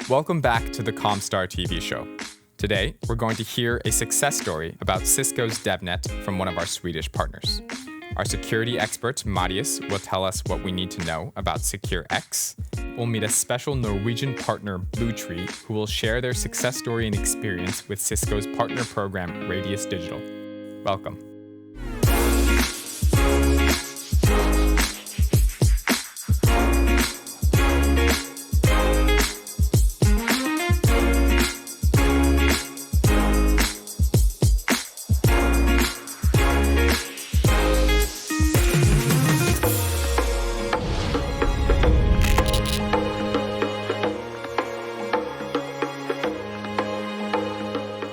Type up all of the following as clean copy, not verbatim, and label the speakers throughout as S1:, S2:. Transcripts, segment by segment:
S1: Welcome back to the Comstor TV-show. Today, we're going to hear a success story about Cisco's DevNet from one of our Swedish partners. Our security expert, Marius, will tell us what we need to know about SecureX. We'll meet a special Norwegian partner, BlueTree, who will share their success story and experience with Cisco's partner program, Radius Digital. Welcome.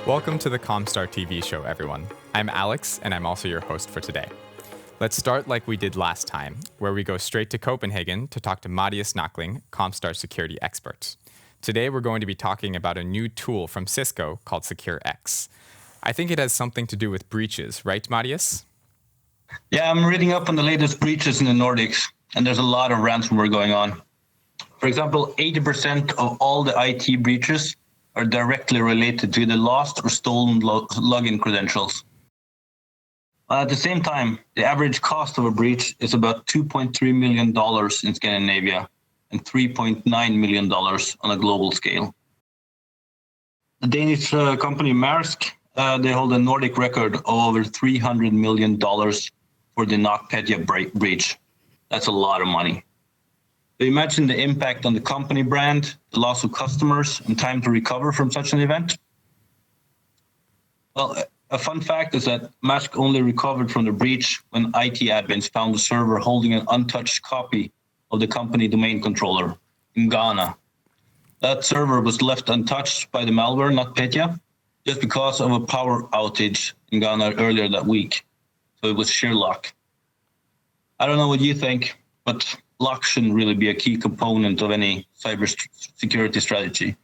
S1: Welcome to the Comstor TV show, everyone. I'm Alex, and I'm also your host for today. Let's start like we did last time, where we go straight to Copenhagen to talk to Marius Nakling, Comstor security expert. Today, we're going to be talking about a new tool from Cisco called SecureX. I think it has something to do with breaches, right, Marius?
S2: Yeah, I'm reading up on the latest breaches in the Nordics, and there's a lot of ransomware going on. For example, 80% of all the IT breaches are directly related to either lost or stolen login credentials. At the same time, the average cost of a breach is about $2.3 million in Scandinavia and $3.9 million on a global scale. The Danish company Marius, they hold a Nordic record of over $300 million for the NotPetya breach. That's a lot of money. So imagine the impact on the company brand, the loss of customers, and time to recover from such an event. Well, a fun fact is that Maersk only recovered from the breach when IT admins found the server holding an untouched copy of the company domain controller in Ghana. That server was left untouched by the malware, NotPetya, just because of a power outage in Ghana earlier that week. So it was sheer luck. I don't know what you think, but luck shouldn't really be a key component of any cybersecurity strategy.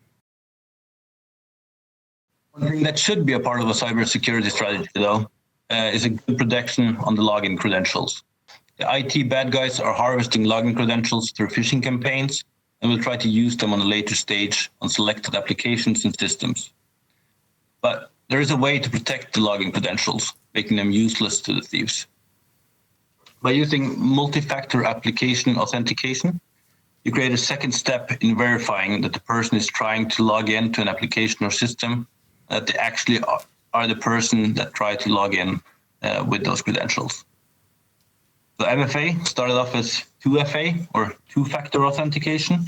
S2: One thing that should be a part of a cybersecurity strategy, though, is a good protection on the login credentials. The IT bad guys are harvesting login credentials through phishing campaigns and will try to use them on a later stage on selected applications and systems. But there is a way to protect the login credentials, making them useless to the thieves. By using multi-factor application authentication, you create a second step in verifying that the person is trying to log in to an application or system, that they actually are the person that tried to log in with those credentials. So MFA started off as 2FA, or two-factor authentication,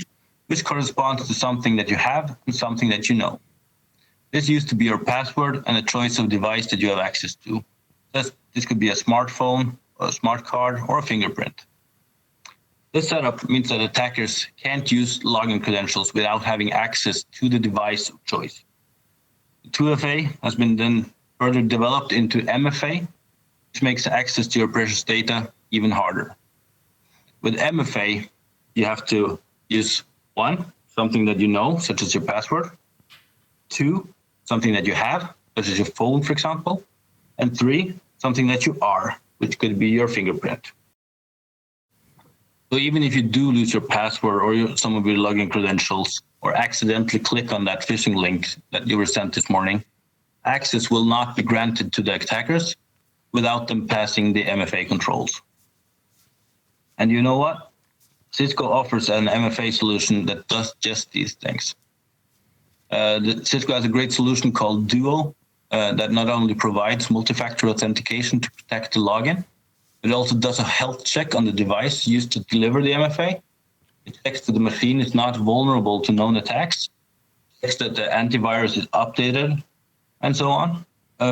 S2: which corresponds to something that you have and something that you know. This used to be your password and a choice of device that you have access to. This could be a smartphone, a smart card, or a fingerprint. This setup means that attackers can't use login credentials without having access to the device of choice. 2FA has been then further developed into MFA, which makes access to your precious data even harder. With MFA, you have to use 1, something that you know, such as your password; 2, something that you have, such as your phone, for example; and 3, something that you are, which could be your fingerprint. So even if you do lose your password or some of your login credentials, or accidentally click on that phishing link that you were sent this morning, access will not be granted to the attackers without them passing the MFA controls. And you know what? Cisco offers an MFA solution that does just these things. Cisco has a great solution called Duo, that not only provides multi-factor authentication to protect the login, but it also does a health check on the device used to deliver the MFA. It checks that the machine is not vulnerable to known attacks, checks that the antivirus is updated, and so on,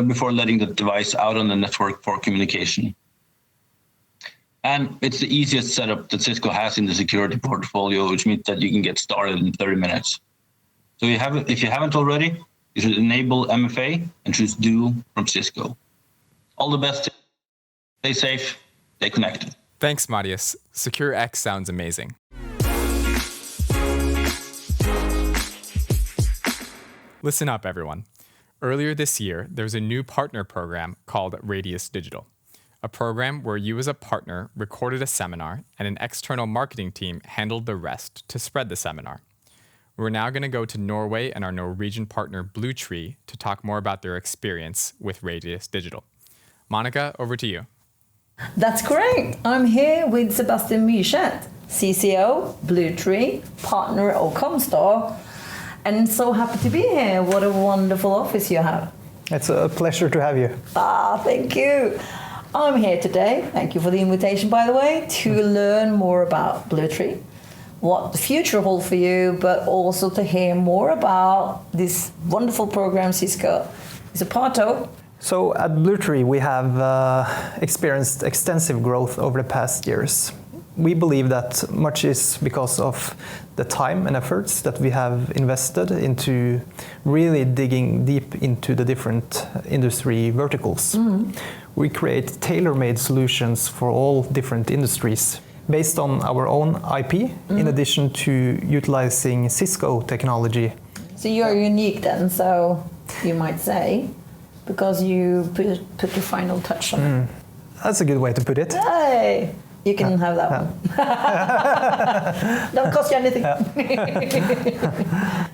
S2: before letting the device out on the network for communication. And it's the easiest setup that Cisco has in the security portfolio, which means that you can get started in 30 minutes. So if you haven't already, you should enable MFA and choose Duo from Cisco. All the best. Stay safe, stay connected.
S1: Thanks, Marius. SecureX sounds amazing. Listen up, everyone. Earlier this year, there was a new partner program called Radius Digital, a program where you as a partner recorded a seminar and an external marketing team handled the rest to spread the seminar. We're now going to go to Norway and our Norwegian partner BlueTree to talk more about their experience with Radius Digital. Monica, over to you.
S3: That's correct. I'm here with Sebastian Myrseth, CCO, BlueTree, partner of Comstor, and so happy to be here. What a wonderful office you have.
S4: It's a pleasure to have you.
S3: Thank you. I'm here today, thank you for the invitation by the way, to learn more about BlueTree, what the future holds for you, but also to hear more about this wonderful program Cisco is a part of.
S4: So at BlueTree, we have experienced extensive growth over the past years. We believe that much is because of the time and efforts that we have invested into really digging deep into the different industry verticals. We create tailor-made solutions for all different industries based on our own IP, in addition to utilizing Cisco technology.
S3: So you're unique then, so you might say, because you put your final touch on it.
S4: That's a good way to put it.
S3: Hey, you can have that one. Don't cost you anything.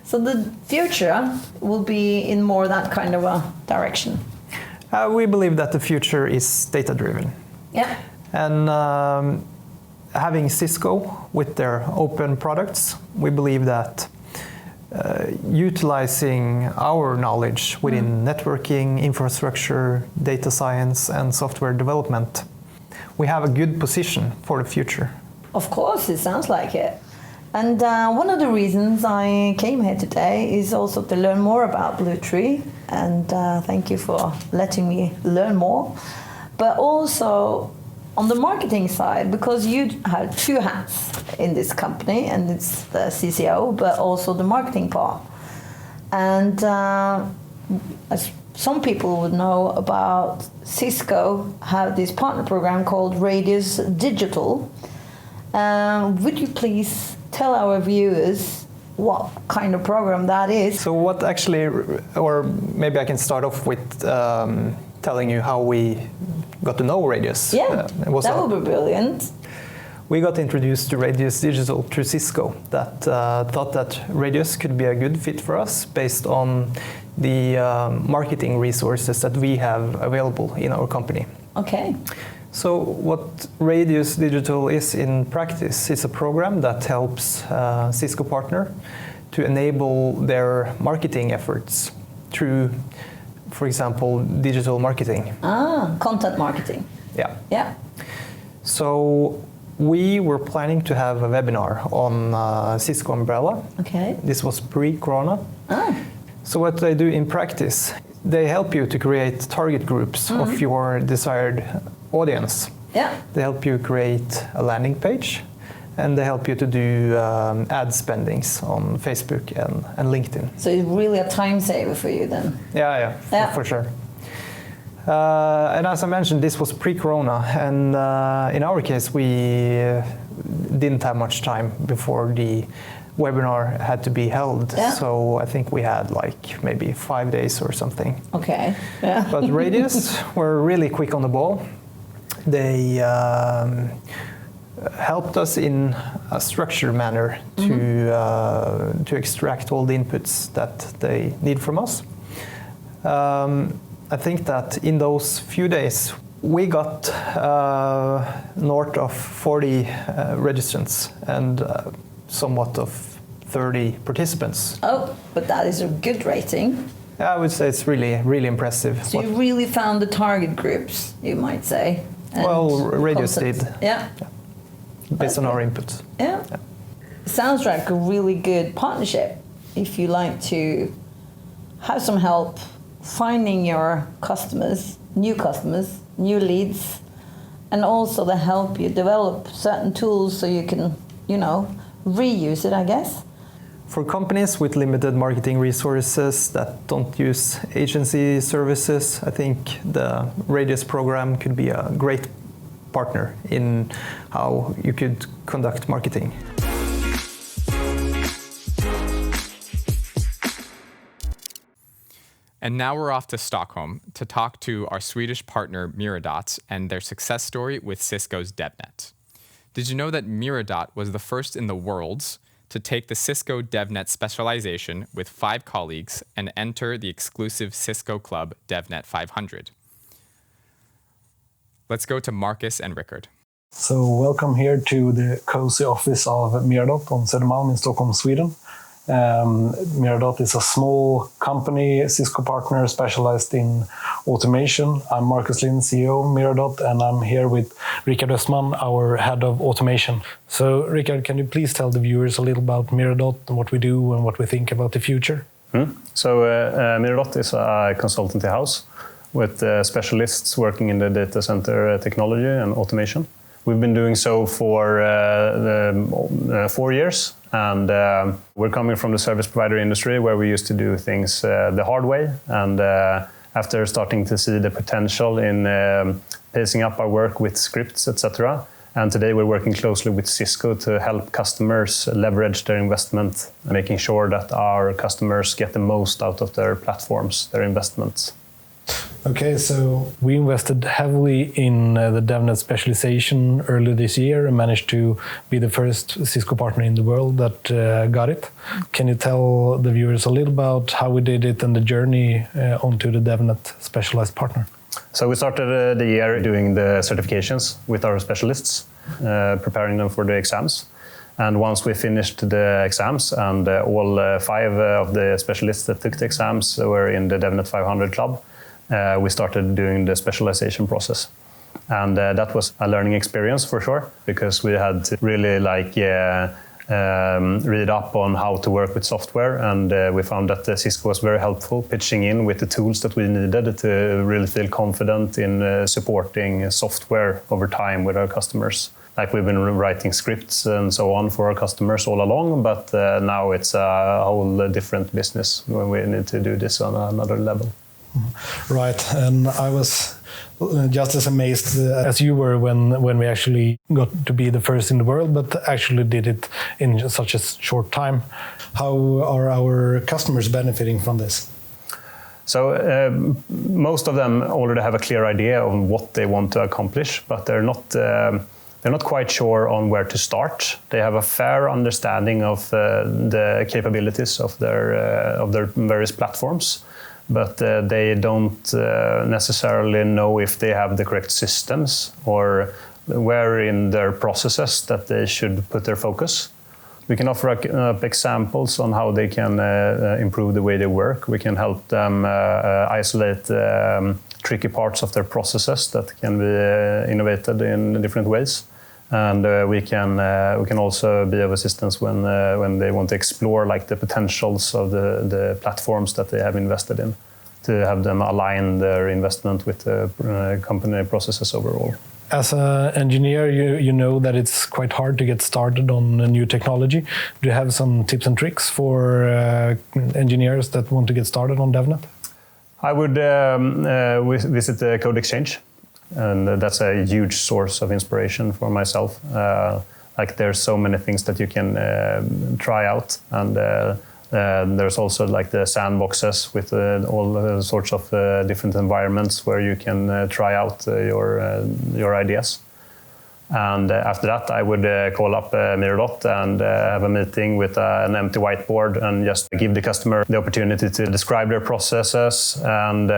S3: So the future will be in more that kind of a direction.
S4: We believe that the future is data-driven.
S3: Yeah.
S4: And having Cisco with their open products, we believe that utilizing our knowledge within networking, infrastructure, data science, and software development, we have a good position for the future.
S3: Of course, it sounds like it. And one of the reasons I came here today is also to learn more about BlueTree, and thank you for letting me learn more. But also on the marketing side, because you have two hats in this company, and it's the CCO, but also the marketing part. And as some people would know about Cisco, have this partner program called Radius Digital. Would you please tell our viewers what kind of program that is?
S4: So what actually, or maybe I can start off with telling you how we got to know Radius.
S3: Yeah, that would be brilliant.
S4: We got introduced to Radius Digital through Cisco that thought that Radius could be a good fit for us based on the marketing resources that we have available in our company.
S3: Okay.
S4: So what Radius Digital is in practice is a program that helps Cisco partner to enable their marketing efforts through, for example, digital marketing.
S3: Content marketing.
S4: Yeah.
S3: Yeah.
S4: So we were planning to have a webinar on Cisco Umbrella.
S3: Okay.
S4: This was pre-corona. So what they do in practice, they help you to create target groups of your desired audience.
S3: Yeah.
S4: They help you create a landing page, and they help you to do ad spendings on Facebook and LinkedIn.
S3: So it's really a time saver for you then?
S4: Yeah, for sure. And as I mentioned, this was pre-corona, and in our case, we didn't have much time before the webinar had to be held.
S3: Yeah.
S4: So I think we had like maybe 5 days or something.
S3: Okay. Yeah.
S4: But Radius were really quick on the ball. They helped us in a structured manner to extract all the inputs that they need from us. I think that in those few days we got north of 40 registrants and somewhat of 30 participants.
S3: Oh, but that is a good rating.
S4: Yeah, I would say it's really, really impressive.
S3: So you really found the target groups, you might say.
S4: Well, Radius did.
S3: Yeah.
S4: Based on our inputs.
S3: Yeah. Sounds like a really good partnership if you like to have some help finding your customers, new leads, and also to help you develop certain tools so you can, reuse it, I guess.
S4: For companies with limited marketing resources that don't use agency services, I think the Radius program could be a great partner in how you could conduct marketing.
S1: And now we're off to Stockholm to talk to our Swedish partner Miradot and their success story with Cisco's DevNet. Did you know that Miradot was the first in the world to take the Cisco DevNet specialization with 5 colleagues and enter the exclusive Cisco Club DevNet 500. Let's go to Marcus and Rickard.
S5: So welcome here to the cozy office of Miradot on Soderbaum in Stockholm, Sweden. Miradot is a small company, Cisco partner specialized in automation. I'm Marcus Lind, CEO of Miradot, and I'm here with Rickard Östman, our head of automation. So Rickard, can you please tell the viewers a little about Miradot and what we do and what we think about the future?
S6: So Miradot is a consultancy house with specialists working in the data center technology and automation. We've been doing so for 4 years, and we're coming from the service provider industry where we used to do things the hard way, and after starting to see the potential in pacing up our work with scripts, etc. And today we're working closely with Cisco to help customers leverage their investment, making sure that our customers get the most out of their platforms, their investments.
S5: Okay, so we invested heavily in the DevNet specialization earlier this year and managed to be the first Cisco partner in the world that got it. Can you tell the viewers a little about how we did it and the journey onto the DevNet specialized partner?
S6: So we started the year doing the certifications with our specialists, preparing them for the exams. And once we finished the exams and all 5 of the specialists that took the exams were in the DevNet 500 club, we started doing the specialization process. And that was a learning experience for sure, because we had to really read up on how to work with software, and we found that Cisco was very helpful pitching in with the tools that we needed to really feel confident in supporting software over time with our customers. Like we've been writing scripts and so on for our customers all along, but now it's a whole different business when we need to do this on another level.
S5: Right, and I was just as amazed as you were when we actually got to be the first in the world, but actually did it in such a short time. How are our customers benefiting from this?
S6: So most of them already have a clear idea of what they want to accomplish, but they're not quite sure on where to start. They have a fair understanding of the capabilities of their various platforms, but they don't necessarily know if they have the correct systems or where in their processes that they should put their focus. We can offer up examples on how they can improve the way they work. We can help them isolate tricky parts of their processes that can be innovated in different ways. And we can also be of assistance when they want to explore like the potentials of the platforms that they have invested in, to have them align their investment with the company processes overall.
S5: As an engineer, you know that it's quite hard to get started on a new technology. Do you have some tips and tricks for engineers that want to get started on DevNet?
S6: I would visit the Code Exchange. And that's a huge source of inspiration for myself. Like there's so many things that you can try out, and there's also like the sandboxes with all sorts of different environments where you can try out your ideas. And after that, I would call up Miradot and have a meeting with an empty whiteboard and just give the customer the opportunity to describe their processes and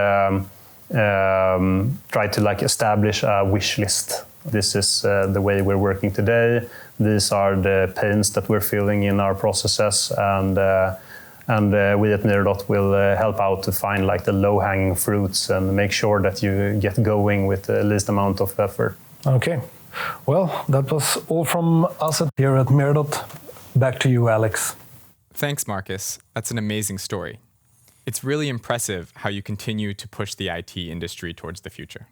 S6: try to like establish a wish list. This is the way we're working today. These are the pains that we're feeling in our processes, and we at Miradot will help out to find like the low-hanging fruits and make sure that you get going with the least amount of effort.
S5: Okay, well, that was all from us here at Miradot. Back to you, Alex.
S1: Thanks, Marcus. That's an amazing story. It's really impressive how you continue to push the IT industry towards the future.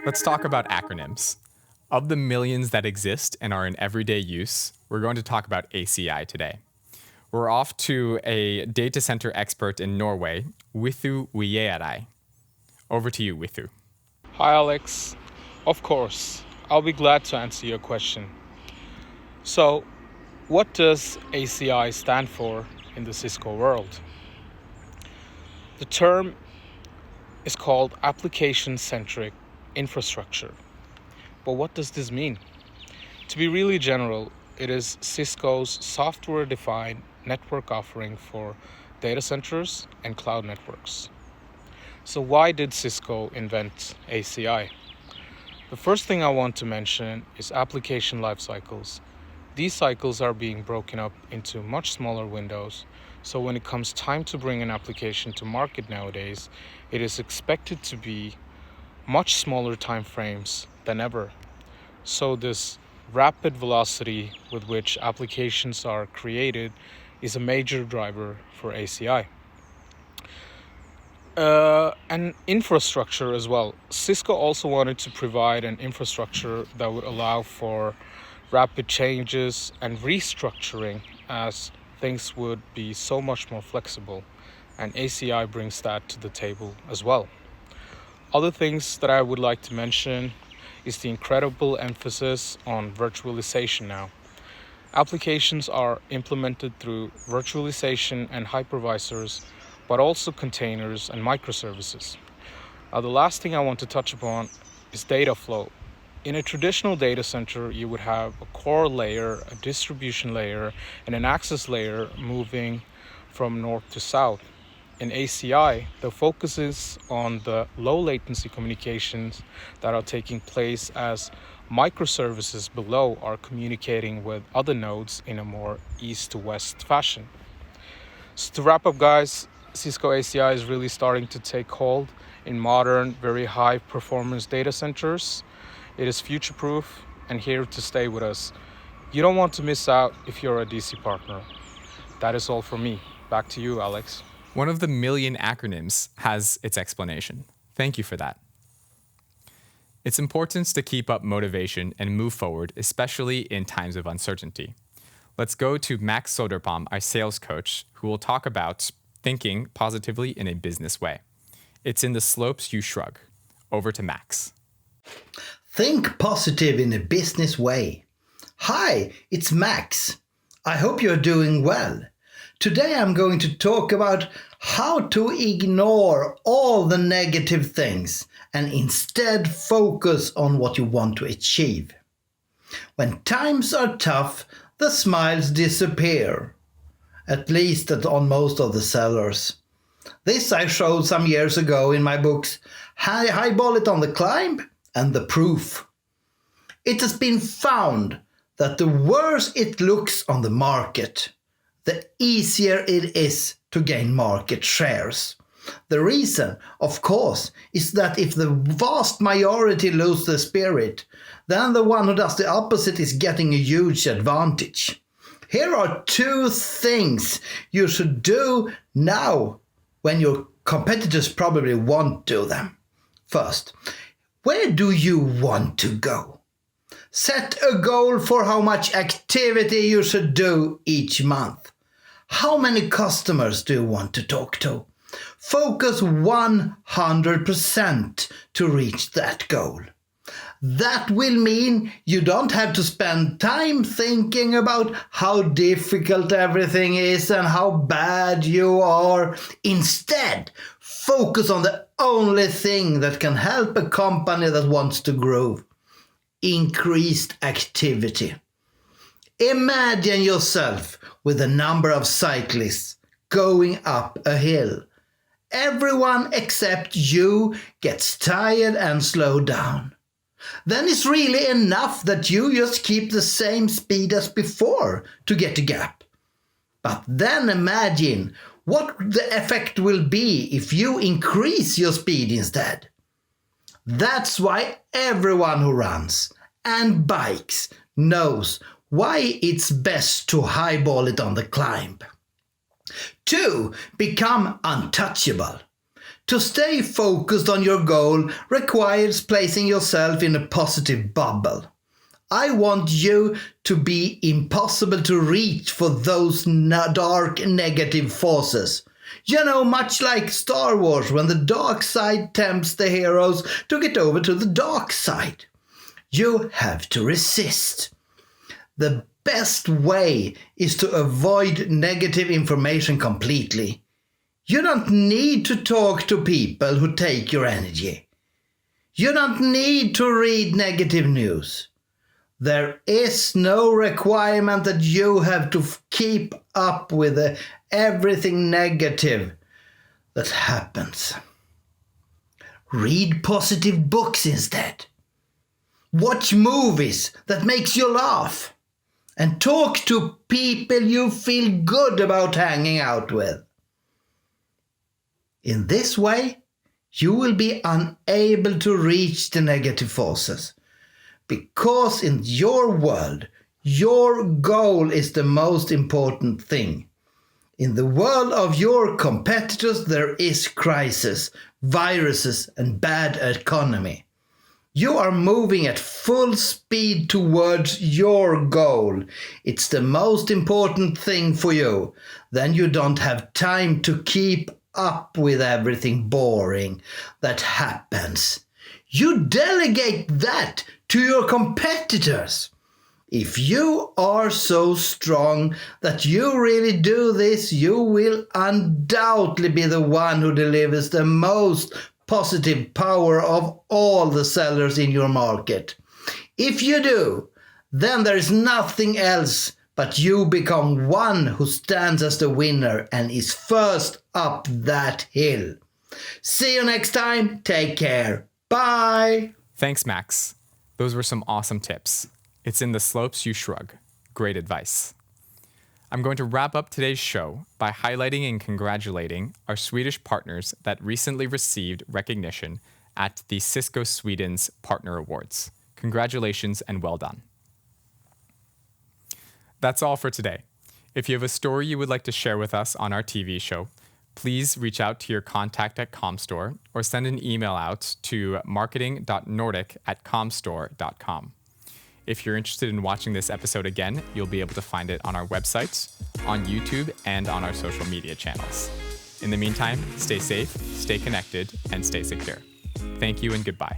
S1: Let's talk about acronyms. Of the millions that exist and are in everyday use, we're going to talk about ACI today. We're off to a data center expert in Norway, Withu Wierai. Over to you, Withu.
S7: Hi, Alex. Of course, I'll be glad to answer your question. So, what does ACI stand for in the Cisco world? The term is called application-centric infrastructure. But what does this mean? To be really general, it is Cisco's software-defined network offering for data centers and cloud networks. So why did Cisco invent ACI? The first thing I want to mention is application life cycles. These cycles are being broken up into much smaller windows, so when it comes time to bring an application to market nowadays, it is expected to be much smaller time frames than ever. So this rapid velocity with which applications are created is a major driver for ACI. And infrastructure as well. Cisco also wanted to provide an infrastructure that would allow for rapid changes and restructuring, as things would be so much more flexible, and ACI brings that to the table as well. Other things that I would like to mention is the incredible emphasis on virtualization now. Applications are implemented through virtualization and hypervisors, but also containers and microservices. The last thing I want to touch upon is data flow. In a traditional data center, you would have a core layer, a distribution layer, and an access layer moving from north to south. In ACI, the focus is on the low latency communications that are taking place as microservices below are communicating with other nodes in a more east to west fashion. So to wrap up, guys, Cisco ACI is really starting to take hold in modern, very high performance data centers. It is future proof and here to stay with us. You don't want to miss out if you're a DC partner. That is all from me. Back to you, Alex.
S1: One of the million acronyms has its explanation. Thank you for that. It's important to keep up motivation and move forward, especially in times of uncertainty. Let's go to Max Soderbaum, our sales coach, who will talk about thinking positively in a business way. It's in the slopes you shrug. Over to Max.
S8: Think positive in a business way. Hi, it's Max. I hope you're doing well. Today I'm going to talk about how to ignore all the negative things and instead focus on what you want to achieve. When times are tough, the smiles disappear. At least on most of the sellers. This I showed some years ago in my books, Highball It on the Climb and The Proof. It has been found that the worse it looks on the market, the easier it is to gain market shares. The reason, of course, is that if the vast majority lose the spirit, then the one who does the opposite is getting a huge advantage. Here are 2 things you should do now when your competitors probably won't do them. First, where do you want to go? Set a goal for how much activity you should do each month. How many customers do you want to talk to? Focus 100% to reach that goal. That will mean you don't have to spend time thinking about how difficult everything is and how bad you are. Instead, focus on the only thing that can help a company that wants to grow. Increased activity. Imagine yourself with a number of cyclists going up a hill. Everyone except you gets tired and slow down. Then it's really enough that you just keep the same speed as before to get a gap. But then imagine what the effect will be if you increase your speed instead. That's why everyone who runs and bikes knows why it's best to highball it on the climb. 2. Become untouchable. To stay focused on your goal requires placing yourself in a positive bubble. I want you to be impossible to reach for those dark negative forces. You know, much like Star Wars, when the dark side tempts the heroes to get over to the dark side. You have to resist. The best way is to avoid negative information completely. You don't need to talk to people who take your energy. You don't need to read negative news. There is no requirement that you have to keep up with everything negative that happens. Read positive books instead. Watch movies that makes you laugh. And talk to people you feel good about hanging out with. In this way, you will be unable to reach the negative forces. Because in your world, your goal is the most important thing. In the world of your competitors, there is crisis, viruses, and bad economy. You are moving at full speed towards your goal. It's the most important thing for you. Then you don't have time to keep up with everything boring that happens. You delegate that to your competitors. If you are so strong that you really do this, you will undoubtedly be the one who delivers the most positive power of all the sellers in your market. If you do, then there is nothing else but you become one who stands as the winner and is first up that hill. See you next time. Take care. Bye.
S1: Thanks, Max. Those were some awesome tips. It's in the slopes you shrug. Great advice. I'm going to wrap up today's show by highlighting and congratulating our Swedish partners that recently received recognition at the Cisco Sweden's Partner Awards. Congratulations and well done. That's all for today. If you have a story you would like to share with us on our TV show, please reach out to your contact at Comstor or send an email out to marketing.nordic@comstor.com. If you're interested in watching this episode again, you'll be able to find it on our website, on YouTube, and on our social media channels. In the meantime, stay safe, stay connected, and stay secure. Thank you and goodbye.